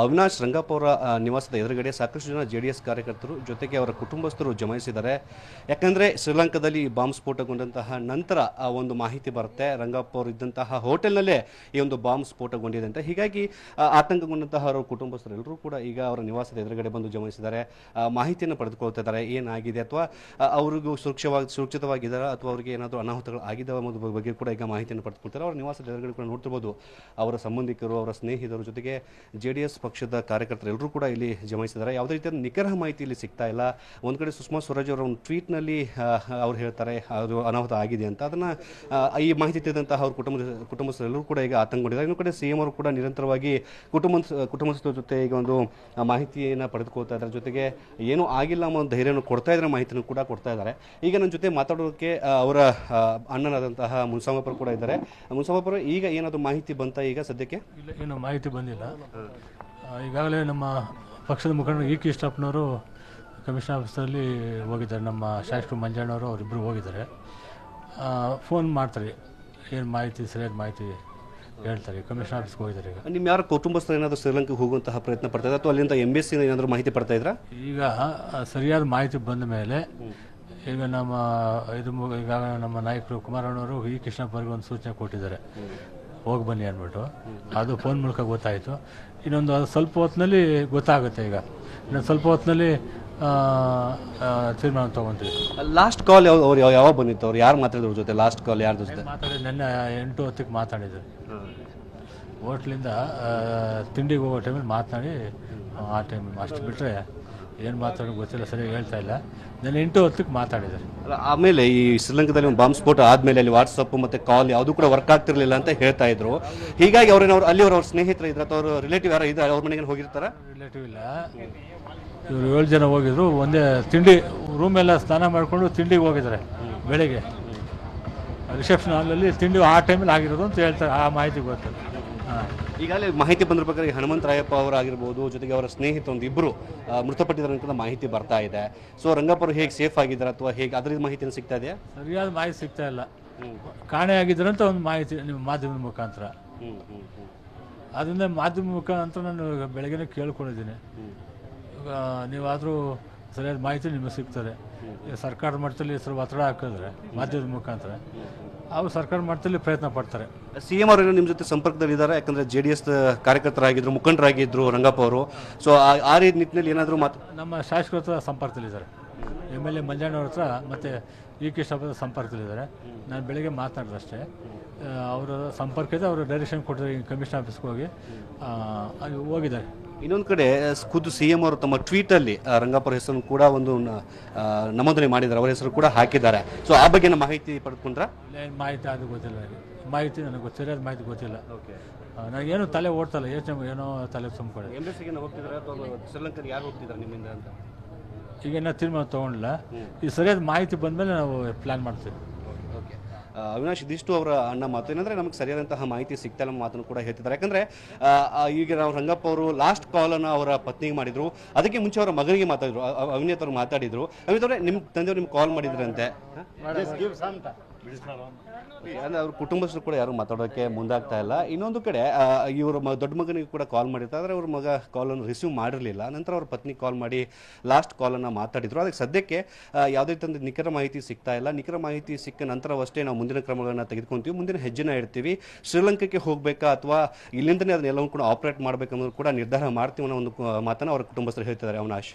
ಅವಿನಾಶ್ ರಂಗಪ್ಪ ಅವರ ನಿವಾಸದ ಎದುರುಗಡೆ ಸಾಕಷ್ಟು ಜನ ಜೆಡಿಎಸ್ ಕಾರ್ಯಕರ್ತರು ಜೊತೆಗೆ ಅವರ ಕುಟುಂಬಸ್ಥರು ಜಮಾಯಿಸಿದ್ದಾರೆ. ಯಾಕಂದರೆ ಶ್ರೀಲಂಕಾದಲ್ಲಿ ಬಾಂಬ್ ಸ್ಫೋಟಗೊಂಡಂತಹ ನಂತರ ಒಂದು ಮಾಹಿತಿ ಬರುತ್ತೆ, ರಂಗಪ್ಪ ಅವರು ಇದ್ದಂತಹ ಹೋಟೆಲ್ನಲ್ಲೇ ಈ ಒಂದು ಬಾಂಬ್ ಸ್ಫೋಟಗೊಂಡಿದೆ ಅಂತ. ಹೀಗಾಗಿ ಆತಂಕಗೊಂಡಂತಹ ಅವರ ಕುಟುಂಬಸ್ಥರು ಎಲ್ಲರೂ ಕೂಡ ಈಗ ಅವರ ನಿವಾಸದ ಎದುರುಗಡೆ ಬಂದು ಜಮಾಯಿಸಿದ್ದಾರೆ. ಮಾಹಿತಿಯನ್ನು ಪಡೆದುಕೊಳ್ತಾ ಇದ್ದಾರೆ, ಏನಾಗಿದೆ ಅಥವಾ ಅವರಿಗೂ ಸುರಕ್ಷಿತವಾಗಿದ್ದಾರೆ ಅಥವಾ ಅವರಿಗೆ ಏನಾದರೂ ಅನಾಹುತಗಳು ಆಗಿದ್ದಾವೆ ಅನ್ನೋದ್ರ ಬಗ್ಗೆ ಕೂಡ ಈಗ ಮಾಹಿತಿಯನ್ನು ಪಡೆದುಕೊಳ್ತಾರೆ. ಅವರ ನಿವಾಸದ ಎದುರುಗಡೆ ಕೂಡ ನೋಡ್ತಿರ್ಬೋದು ಅವರ ಸಂಬಂಧಿಕರು, ಅವರ ಸ್ನೇಹಿತರು ಜೊತೆಗೆ ಜೆಡಿಎಸ್ ಪಕ್ಷದ ಕಾರ್ಯಕರ್ತರು ಎಲ್ಲರೂ ಕೂಡ ಇಲ್ಲಿ ಜಮಾಯಿಸಿದ್ದಾರೆ. ಯಾವುದೇ ರೀತಿಯ ನಿಖರ ಮಾಹಿತಿ ಇಲ್ಲಿ ಸಿಗ್ತಾ ಇಲ್ಲ. ಒಂದು ಕಡೆ ಸುಷ್ಮಾ ಸ್ವರಾಜ್ ಅವರ ಒಂದು ಟ್ವೀಟ್ನಲ್ಲಿ ಅವ್ರು ಹೇಳ್ತಾರೆ ಅದು ಅನಾಹುತ ಆಗಿದೆ ಅಂತ. ಅದನ್ನು ಈ ಮಾಹಿತಿ ತಿಳಿದಂತಹ ಅವ್ರ ಕುಟುಂಬಸ್ಥರು ಎಲ್ಲರೂ ಕೂಡ ಈಗ ಆತಂಕಗೊಂಡಿದ್ದಾರೆ. ಇನ್ನೊಂದು ಕಡೆ ಸಿಎಂ ಅವರು ಕೂಡ ನಿರಂತರವಾಗಿ ಕುಟುಂಬಸ್ಥರ ಜೊತೆ ಈಗ ಒಂದು ಮಾಹಿತಿಯನ್ನು ಪಡೆದುಕೊಳ್ತಾ ಇದ್ದಾರೆ. ಜೊತೆಗೆ ಏನೂ ಆಗಿಲ್ಲ ಅನ್ನೋ ಧೈರ್ಯವನ್ನು ಕೊಡ್ತಾ ಇದ್ದಾರೆ, ಮಾಹಿತಿಯನ್ನು ಕೂಡ ಕೊಡ್ತಾ ಇದ್ದಾರೆ. ಈಗ ನನ್ನ ಜೊತೆ ಮಾತಾಡೋದಕ್ಕೆ ಅವರ ಅಣ್ಣನಾದಂತಹ ಮುನ್ಸಾಮಪ್ಪರು ಕೂಡ ಇದ್ದಾರೆ. ಮುನ್ಸಾಮಪ್ಪರು, ಈಗ ಏನಾದರೂ ಮಾಹಿತಿ ಬಂತ ಈಗ ಸದ್ಯಕ್ಕೆ? ಏನು ಮಾಹಿತಿ ಬಂದಿಲ್ಲ. ಈಗಾಗಲೇ ನಮ್ಮ ಪಕ್ಷದ ಮುಖಂಡರು ಇ ಕೃಷ್ಣಪ್ಪನವರು ಕಮಿಷನ್ ಆಫೀಸಲ್ಲಿ ಹೋಗಿದ್ದಾರೆ. ನಮ್ಮ ಶಾಸಕರು ಮಂಜಣ್ಣವರು ಅವರಿಬ್ಬರು ಹೋಗಿದ್ದಾರೆ. ಫೋನ್ ಮಾಡ್ತಾರೆ, ಏನು ಮಾಹಿತಿ ಸರಿಯಾದ ಮಾಹಿತಿ ಹೇಳ್ತಾರೆ. ಕಮಿಷನ್ ಆಫೀಸ್ಗೆ ಹೋಗಿದ್ದಾರೆ. ಈಗ ನಿಮ್ಮ ಯಾರು ಕುಟುಂಬಸ್ಥರು ಏನಾದರೂ ಶ್ರೀಲಂಕಾಗೆ ಹೋಗುವಂತಹ ಪ್ರಯತ್ನ ಪಡ್ತಾ ಇದ್ದಾರೆ ಅಥವಾ ಅಲ್ಲಿಂದ ಎಂಬೆಸಿ ಏನಾದರೂ ಮಾಹಿತಿ ಪಡ್ತಾ ಇದ್ರಾ? ಈಗ ಸರಿಯಾದ ಮಾಹಿತಿ ಬಂದ ಮೇಲೆ ಈಗ ಈಗ ನಮ್ಮ ನಾಯಕರು ಕುಮಾರಣ್ಣವರು ಇ ಕೃಷ್ಣಪ್ಪರಿಗೆ ಒಂದು ಸೂಚನೆ ಕೊಟ್ಟಿದ್ದಾರೆ, ಹೋಗಿ ಬನ್ನಿ ಅಂದ್ಬಿಟ್ಟು. ಅದು ಫೋನ್ ಮೂಲಕ ಗೊತ್ತಾಯಿತು. ಇನ್ನೊಂದು ಸ್ವಲ್ಪ ಹೊತ್ತಿನಲ್ಲಿ ಗೊತ್ತಾಗುತ್ತೆ. ಈಗ ಇನ್ನೊಂದು ಸ್ವಲ್ಪ ಹೊತ್ತಿನಲ್ಲಿ ತೀರ್ಮಾನ ತೊಗೊತೀವಿ. ಲಾಸ್ಟ್ ಕಾಲ್ ಅವ್ರು ಯಾವಾಗ ಬಂದಿತ್ತು? ಅವ್ರು ಯಾರು ಮಾತಾಡಿದ್ರು ಜೊತೆ? ಲಾಸ್ಟ್ ಕಾಲ್ ಯಾರ್ದು ಜೊತೆ ಮಾತಾಡಿದ್ರು? ನೆನ್ನೆ 8:10 ಮಾತಾಡಿದ್ರು. ಹೋಟ್ಲಿಂದ ತಿಂಡಿಗೆ ಹೋಗೋ ಟೈಮಲ್ಲಿ ಮಾತನಾಡಿ ಆ ಟೈಮ್ ಅಷ್ಟು ಬಿಟ್ಟರೆ ಏನು ಮಾತಾಡೋದು ಗೊತ್ತಿಲ್ಲ, ಸರಿಯಾಗಿ ಹೇಳ್ತಾ ಇಲ್ಲ. ನಾನು 8:10 ಮಾತಾಡಿದ್ದಾರೆ. ಆಮೇಲೆ ಈ ಶ್ರೀಲಂಕಾದಲ್ಲಿ ಒಂದು ಬಾಂಬ್ ಸ್ಫೋಟ ಆದಮೇಲೆ ಅಲ್ಲಿ ವಾಟ್ಸಪ್ ಮತ್ತು ಕಾಲ್ ಯಾವುದು ಕೂಡ ವರ್ಕ್ ಆಗ್ತಿರ್ಲಿಲ್ಲ ಅಂತ ಹೇಳ್ತಾ ಇದ್ರು. ಹೀಗಾಗಿ ಅವ್ರೇನವ್ರು ಅಲ್ಲಿ ಅವ್ರ ಸ್ನೇಹಿತರು ಇದ್ರ ಅಥವಾ ಅವ್ರ ರಿಲೇಟಿವ್ ಯಾರು ಇದ್ದಾರೆ, ಅವ್ರ ಮನೆಗೆ ಹೋಗಿರ್ತಾರ? ರಿಲೇಟಿವ್ ಇಲ್ಲ, ಇವರು 7 ಜನ ಹೋಗಿದ್ರು. ಒಂದೇ ತಿಂಡಿ ರೂಮೆಲ್ಲ ಸ್ನಾನ ಮಾಡಿಕೊಂಡು ತಿಂಡಿಗೆ ಹೋಗಿದ್ದಾರೆ. ಬೆಳಗ್ಗೆ ರಿಸೆಪ್ಷನ್ ಹಾಲಲ್ಲಿ ತಿಂಡಿ ಆ ಟೈಮಲ್ಲಿ ಆಗಿರೋದು ಅಂತ ಹೇಳ್ತಾರೆ. ಆ ಮಾಹಿತಿ ಗೊತ್ತಲ್ಲ. ಈಗಾಗಲೇ ಮಾಹಿತಿ ಬಂದಿರ ಪ್ರಕಾರ ಹನುಮಂತರಾಯಪ್ಪ ಅವರಾಗಿರ್ಬೋದು, ಜೊತೆಗೆ ಅವರ ಸ್ನೇಹಿತ ಒಂದು ಇಬ್ಬರು ಮೃತಪಟ್ಟಿದ್ದಾರೆ ಅಂತ ಮಾಹಿತಿ ಬರ್ತಾ ಇದೆ. ಸೊ ರಂಗಪ್ಪ ಅವರು ಹೇಗೆ ಸೇಫ್ ಆಗಿದ್ದಾರೆ ಅಥವಾ ಹೇಗೆ ಅದರ ಮಾಹಿತಿಯನ್ನು ಸಿಗ್ತಾ ಇದೆಯಾ? ಸರಿಯಾದ ಮಾಹಿತಿ ಸಿಗ್ತಾ ಇಲ್ಲ. ಕಾಣೆ ಆಗಿದ್ದಾರೆ ಅಂತ ಒಂದು ಮಾಹಿತಿ ನಿಮ್ಮ ಮಾಧ್ಯಮದ ಮುಖಾಂತರ. ಅದರಿಂದ ಮಾಧ್ಯಮ ಮುಖಾಂತರ ನಾನು ಬೆಳಗ್ಗೆ ಕೇಳ್ಕೊಂಡಿದ್ದೀನಿ. ಈಗ ನೀವಾದರೂ ಸರಿಯಾದ ಮಾಹಿತಿ ನಿಮಗೆ ಸಿಗ್ತದೆ. ಸರ್ಕಾರದ ಮಟ್ಟದಲ್ಲಿ ಸ್ವಲ್ಪ ಒತ್ತಡ ಹಾಕಿದ್ರೆ ಮಾಧ್ಯಮದ ಮುಖಾಂತರ ಅವರು ಸರ್ಕಾರ ಮಟ್ಟದಲ್ಲಿ ಪ್ರಯತ್ನ ಪಡ್ತಾರೆ. ಸಿಎಂ ಅವರು ನಿಮ್ಮ ಜೊತೆ ಸಂಪರ್ಕದಲ್ಲಿದ್ದಾರೆ, ಯಾಕಂದರೆ ಜೆಡಿಎಸ್ ಕಾರ್ಯಕರ್ತರಾಗಿದ್ದರು, ಮುಖಂಡರಾಗಿದ್ದರು ರಂಗಪ್ಪ ಅವರು. ಸೊ ಆ ರೀತಿ ನಿಟ್ಟಿನಲ್ಲಿ ಏನಾದರೂ ನಮ್ಮ ಶಾಸಕರ ಹತ್ರ ಸಂಪರ್ಕದಲ್ಲಿದ್ದಾರೆ. MLA ಮಂಜಣ್ಣವ್ರ ಹತ್ರ ಮತ್ತು ಇ ಕೃಷ್ಣಪ್ಪ ಸಂಪರ್ಕದಲ್ಲಿದ್ದಾರೆ. ನಾನು ಬೆಳಗ್ಗೆ ಮಾತನಾಡಿದೆ ಅಷ್ಟೇ. ಅವರ ಸಂಪರ್ಕ ಇದೆ, ಅವರು ಡೈರೆಕ್ಷನ್ ಕೊಟ್ಟಿದ್ದಾರೆ. ಕಮಿಷನ್ ಆಫೀಸ್ಗೆ ಹೋಗಿದ್ದಾರೆ. ಇನ್ನೊಂದು ಕಡೆ ಖುದ್ದು ಸಿಎಂ ಅವರು ತಮ್ಮ ಟ್ವೀಟಲ್ಲಿ ರಂಗಪ್ಪರ ಹೆಸರನ್ನು ಕೂಡ ಒಂದು ನಮೂದನೆ ಮಾಡಿದ್ದಾರೆ, ಅವರ ಹೆಸರು ಕೂಡ ಹಾಕಿದ್ದಾರೆ. ಸೊ ಆ ಬಗ್ಗೆ ಮಾಹಿತಿ ಪಡ್ಕೊಂಡ್ರೆ ಮಾಹಿತಿ ಅದು ಗೊತ್ತಿಲ್ಲ. ಮಾಹಿತಿ ನನಗೆ ಸರಿಯಾದ ಮಾಹಿತಿ ಗೊತ್ತಿಲ್ಲ. ನನಗೇನು ತಲೆ ಓಡ್ತಲ್ಲ, ಯೋಚನೆ ಏನೋ ತಲೆ ತುಂಬಿಕೊಳ್ಳಿ. ಎಂಬೆಸಿಗೆ ಹೋಗ್ತಿದ್ದಾರೆ ಅಥವಾ ಶ್ರೀಲಂಕಾಗೆ ಯಾರು ಹೋಗ್ತಿದ್ದಾರೆ ನಿಮ್ಮಿಂದ ಅಂತ ಈಗೇನೋ ತೀರ್ಮಾನ ತೊಗೊಂಡಿಲ್ಲ. ಈ ಸರಿಯಾದ ಮಾಹಿತಿ ಬಂದಮೇಲೆ ನಾವು ಪ್ಲ್ಯಾನ್ ಮಾಡ್ತೀವಿ. ಅವಿನಾಶ್, ಇದಿಷ್ಟು ಅವರ ಅಣ್ಣ ಮಾತು. ಏನಂದರೆ ನಮಗೆ ಸರಿಯಾದಂತಹ ಮಾಹಿತಿ ಸಿಗ್ತಾ ಇಲ್ಲ ಮಾತನ್ನು ಕೂಡ ಹೇಳ್ತಿದ್ದಾರೆ. ಯಾಕಂದರೆ ಈಗ ನಾವು ರಂಗಪ್ಪ ಅವರು ಲಾಸ್ಟ್ ಕಾಲನ್ನು ಅವರ ಪತ್ನಿಗೆ ಮಾಡಿದ್ರು, ಅದಕ್ಕೆ ಮುಂಚೆ ಅವರ ಮಗನಿಗೆ ಮಾತಾಡಿದ್ರು, ಅವಿನೀತ್ ಅವರು ಮಾತಾಡಿದ್ರು. ಅವಿನೀತ್ ಅವರೇ, ನಿಮ್ಮ ತಂದೆಯವರು ನಿಮ್ಗೆ ಕಾಲ್ ಮಾಡಿದ್ರಂತೆ. ಅಂದರೆ ಅವ್ರ ಕುಟುಂಬಸ್ಥರು ಕೂಡ ಯಾರು ಮಾತಾಡೋಕ್ಕೆ ಮುಂದಾಗ್ತಾ ಇಲ್ಲ. ಇನ್ನೊಂದು ಕಡೆ ಇವರು ದೊಡ್ಡ ಮಗನಿಗೆ ಕೂಡ ಕಾಲ್ ಮಾಡಿರ್ತಾರೆ, ಆದರೆ ಅವ್ರ ಮಗ ಕಾಲನ್ನು ರಿಸೀವ್ ಮಾಡಿರಲಿಲ್ಲ. ನಂತರ ಅವ್ರ ಪತ್ನಿ ಕಾಲ್ ಮಾಡಿ ಲಾಸ್ಟ್ ಕಾಲನ್ನು ಮಾತಾಡಿದ್ರು. ಅದಕ್ಕೆ ಸದ್ಯಕ್ಕೆ ಯಾವುದೇ ತಂದು ನಿಖರ ಮಾಹಿತಿ ಸಿಗ್ತಾ ಇಲ್ಲ. ನಿಖರ ಮಾಹಿತಿ ಸಿಕ್ಕ ನಂತರವಷ್ಟೇ ನಾವು ಮುಂದಿನ ಕ್ರಮಗಳನ್ನು ತೆಗೆದುಕೊಂತೀವಿ, ಮುಂದಿನ ಹೆಜ್ಜೆನ ಇಡ್ತೀವಿ. ಶ್ರೀಲಂಕಾಕ್ಕೆ ಹೋಗಬೇಕಾ ಅಥವಾ ಇಲ್ಲಿಂದನೇ ಅದನ್ನೆಲ್ಲವೂ ಕೂಡ ಆಪರೇಟ್ ಮಾಡಬೇಕನ್ನೋದು ಕೂಡ ನಿರ್ಧಾರ ಮಾಡ್ತೀವಿ ಅನ್ನೋ ಒಂದು ಮಾತನ್ನು ಅವರ ಕುಟುಂಬಸ್ಥರು ಹೇಳ್ತಿದ್ದಾರೆ. ಅವಿನಾಶ್.